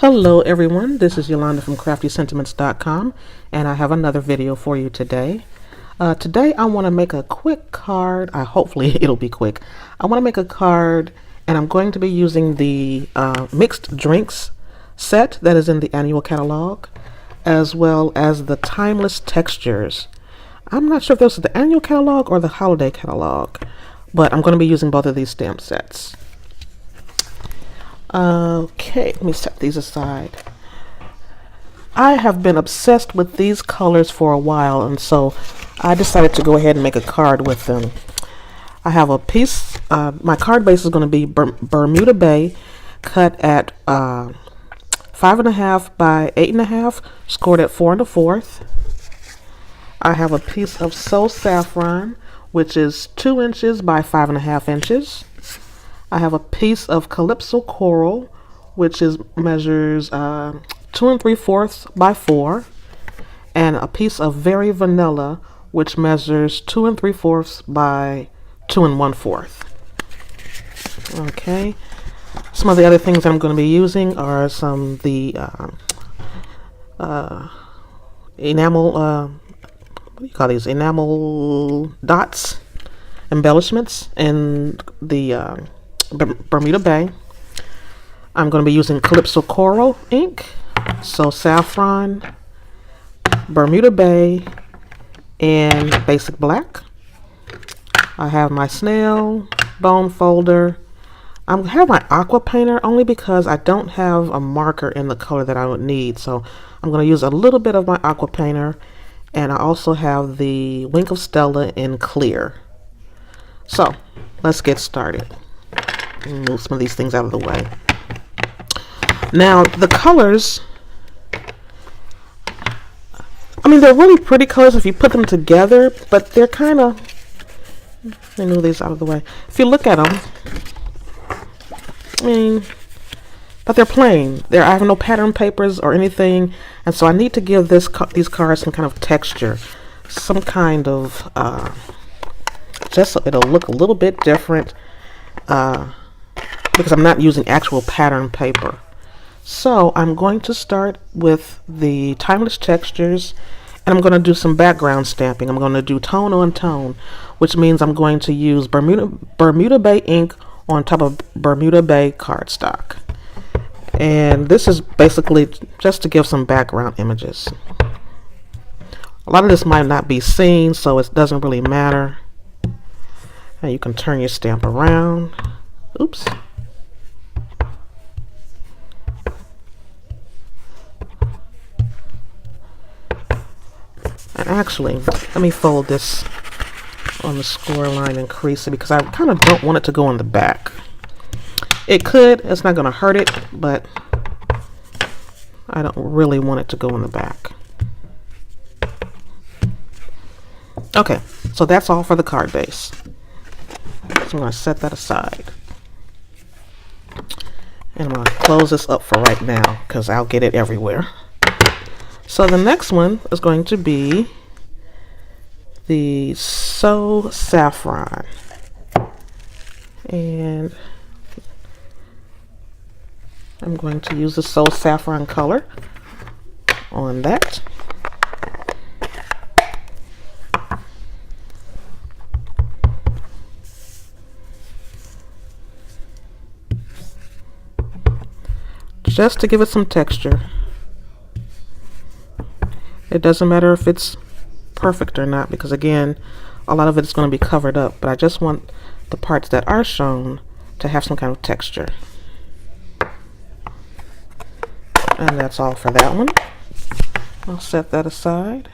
Hello everyone, this is Yolanda from CraftySentiments.com, and I have another video for you today. Today I want to make a quick card. Hopefully it'll be quick. I want to make a card, and I'm going to be using the mixed drinks set that is in the annual catalog, as well as the timeless textures. I'm not sure if this is the annual catalog or the holiday catalog, but I'm going to be using both of these stamp sets. Okay, let me set these aside. I have been obsessed with these colors for a while, and so I decided to go ahead and make a card with them. I have a piece, my card base is going to be Bermuda Bay, cut at 5.5 by 8.5, scored at 4 1/4. I have a piece of So Saffron, which is 2 inches by 5.5 inches. I have a piece of Calypso Coral, which measures 2 3/4 by 4, and a piece of Very Vanilla, which measures 2 3/4 by 2 1/4. Okay. Some of the other things I'm going to be using are some of the enamel, what do you call these? Enamel dots, embellishments, and the Bermuda Bay. I'm going to be using Calypso Coral ink, So Saffron, Bermuda Bay, and Basic Black. I have my snail bone folder. I have my aqua painter only because I don't have a marker in the color that I would need, so I'm going to use a little bit of my aqua painter, and I also have the Wink of Stella in clear. So let's get started. Move some of these things out of the way. Now the colors, I mean, they're really pretty colors if you put them together, but they're kind of, let me move these out of the way. If you look at them, I mean, but they're plain. I have no pattern papers or anything, and so I need to give these cards some kind of texture, some kind of just so it'll look a little bit different, because I'm not using actual pattern paper. So I'm going to start with the timeless textures, and I'm going to do some background stamping. I'm going to do tone on tone, which means I'm going to use Bermuda Bay ink on top of Bermuda Bay cardstock. And this is basically just to give some background images. A lot of this might not be seen, so it doesn't really matter. And you can turn your stamp around. Oops. And actually, let me fold this on the score line and crease it because I kind of don't want it to go on the back. It could, it's not going to hurt it, but I don't really want it to go on the back. Okay, so that's all for the card base. So I'm going to set that aside. And I'm going to close this up for right now because I'll get it everywhere. So the next one is going to be the So Saffron. And I'm going to use the So Saffron color on that. Just to give it some texture. It doesn't matter if it's perfect or not, because again, a lot of it is going to be covered up, but I just want the parts that are shown to have some kind of texture. And that's all for that one. I'll set that aside.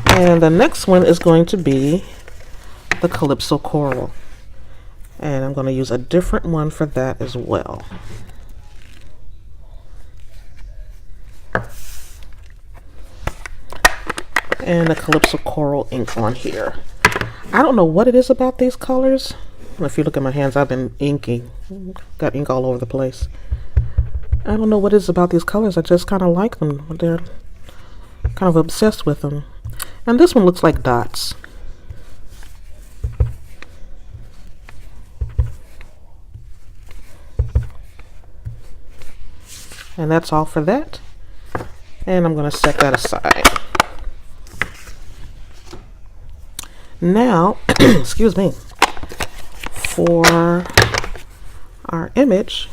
And the next one is going to be the Calypso Coral. And I'm going to use a different one for that as well. And the Calypso Coral ink on here. I don't know what it is about these colors. If you look at my hands, I've been inking. Got ink all over the place. I don't know what it is about these colors. I just kind of like them. They're kind of obsessed with them. And this one looks like dots. And that's all for that. And I'm going to set that aside. Now, excuse me, for our image,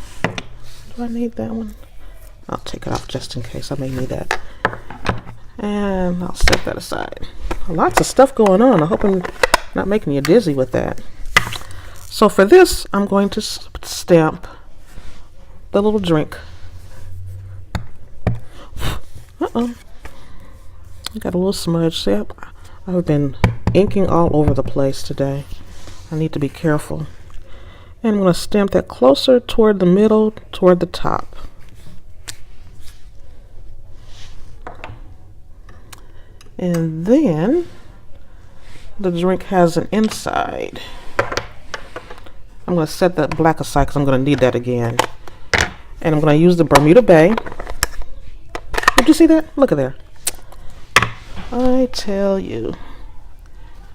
do I need that one? I'll take it off just in case. I may need that. And I'll set that aside. Lots of stuff going on. I hope I'm not making you dizzy with that. So for this, I'm going to stamp the little drink. I got a little smudge. See, I've been inking all over the place today. I need to be careful. And I'm going to stamp that closer toward the middle, toward the top. And then the drink has an inside. I'm going to set that black aside because I'm going to need that again. And I'm going to use the Bermuda Bay. Did you see that? Look at there. I tell you,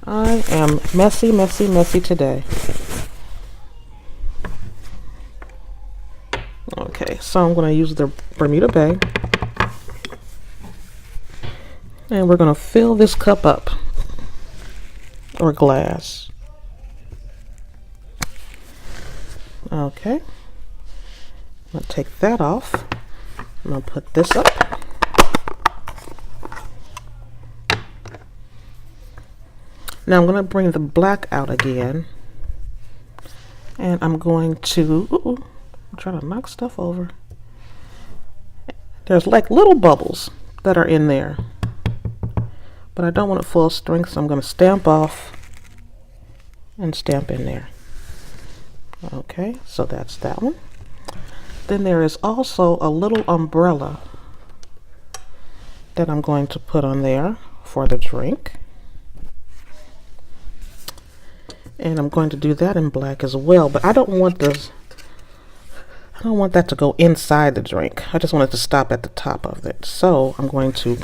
I am messy, messy, messy today. Okay, so I'm going to use the Bermuda Bay. And we're going to fill this cup up, or glass. Okay. I'm going to take that off. I'm going to put this up. Now I'm going to bring the black out again. And I'm going to, I'm trying to knock stuff over. There's like little bubbles that are in there. But I don't want it full strength, so I'm going to stamp off and stamp in there. Okay, so that's that one. Then there is also a little umbrella that I'm going to put on there for the drink. And I'm going to do that in black as well, but I don't want that to go inside the drink. I just want it to stop at the top of it. So I'm going to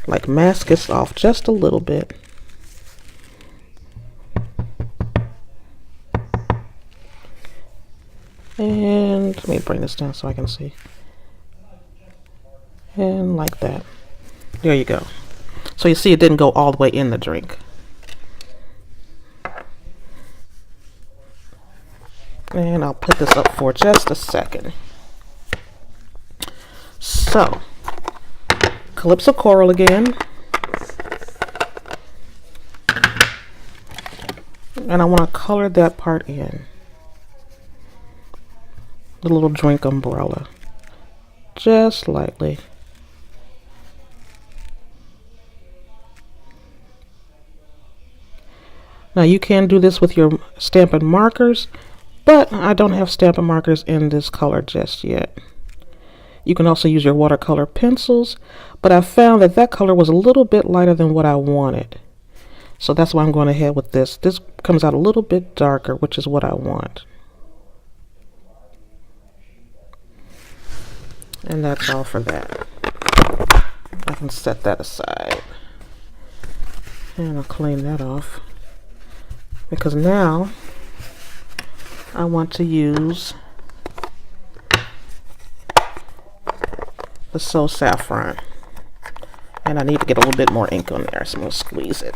like mask this off just a little bit. And let me bring this down so I can see. And like that. There you go. So you see it didn't go all the way in the drink. And I'll put this up for just a second. So, Calypso Coral again. And I want to color that part in. The little drink umbrella. Just lightly. Now you can do this with your Stampin' markers, but I don't have Stampin' markers in this color just yet. You can also use your watercolor pencils, but I found that that color was a little bit lighter than what I wanted. So that's why I'm going ahead with this. This comes out a little bit darker, which is what I want. And that's all for that. I can set that aside. And I'll clean that off. Because now I want to use the So Saffron. And I need to get a little bit more ink on there, so I'm going to squeeze it.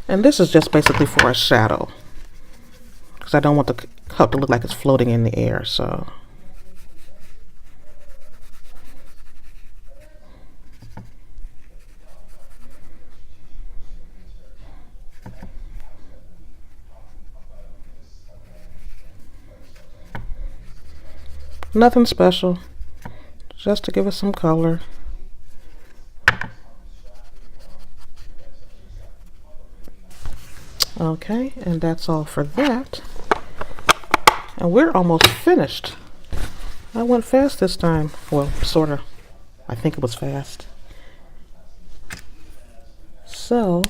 And this is just basically for a shadow. Because I don't want the cup to look like it's floating in the air, so. Nothing special, just to give us some color. Okay, and that's all for that. And we're almost finished. I went fast this time. Well, sort of. I think it was fast. So,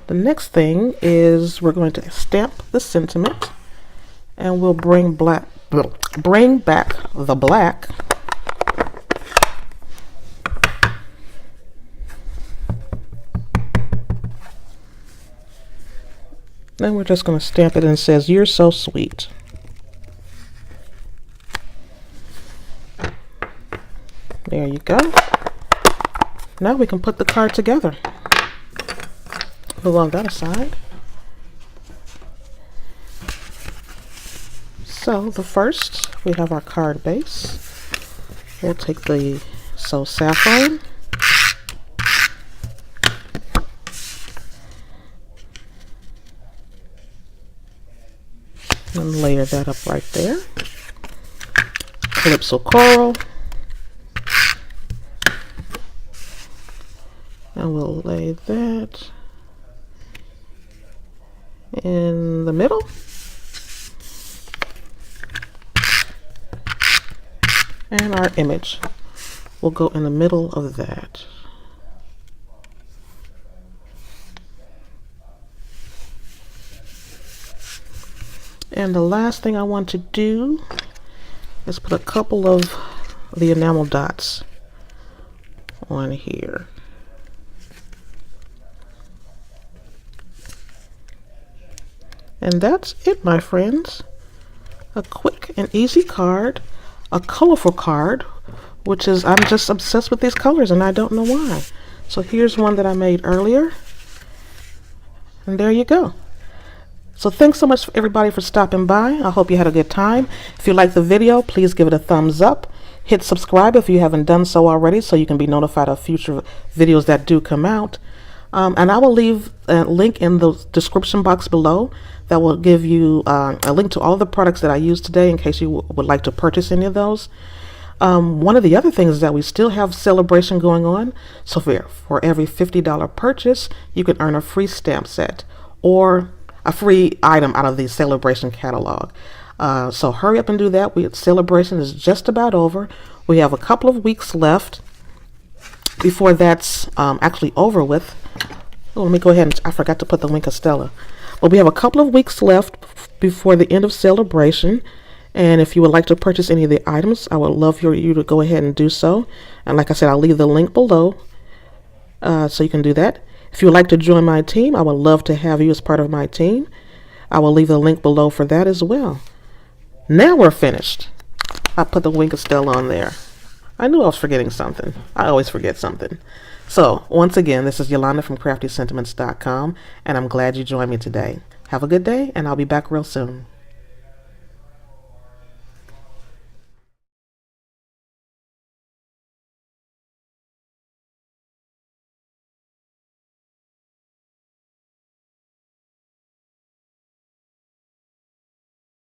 the next thing is we're going to stamp the sentiment. And we'll bring back the black. Then we're just going to stamp it and it says, "You're so sweet." you go. Now we can put the card together. Move on that aside. So the first, we have our card base. We'll take the So Saffron. And layer that up right there. Calypso Coral. And we'll lay that in the middle. And our image will go in the middle of that. And the last thing I want to do is put a couple of the enamel dots on here. And that's it, my friends. A quick and easy card, a colorful card, which is, I'm just obsessed with these colors and I don't know why. So here's one that I made earlier. And there you go. So thanks so much everybody for stopping by. I hope you had a good time. If you liked the video, please give it a thumbs up. Hit subscribe if you haven't done so already so you can be notified of future videos that do come out. And I will leave a link in the description box below that will give you a link to all the products that I used today in case you would like to purchase any of those. One of the other things is that we still have celebration going on. So for every $50 purchase, you can earn a free stamp set or a free item out of the celebration catalog. So hurry up and do that. Celebration is just about over. We have a couple of weeks left before that's actually over with. Oh, let me go ahead and I forgot to put the link of Stella. But we have a couple of weeks left before the end of celebration. And if you would like to purchase any of the items, I would love for you to go ahead and do so. And like I said, I'll leave the link below so you can do that. If you would like to join my team, I would love to have you as part of my team. I will leave the link below for that as well. Now we're finished. I put the link of Stella on there. I knew I was forgetting something. I always forget something. So, once again, this is Yolanda from CraftySentiments.com, and I'm glad you joined me today. Have a good day, and I'll be back real soon.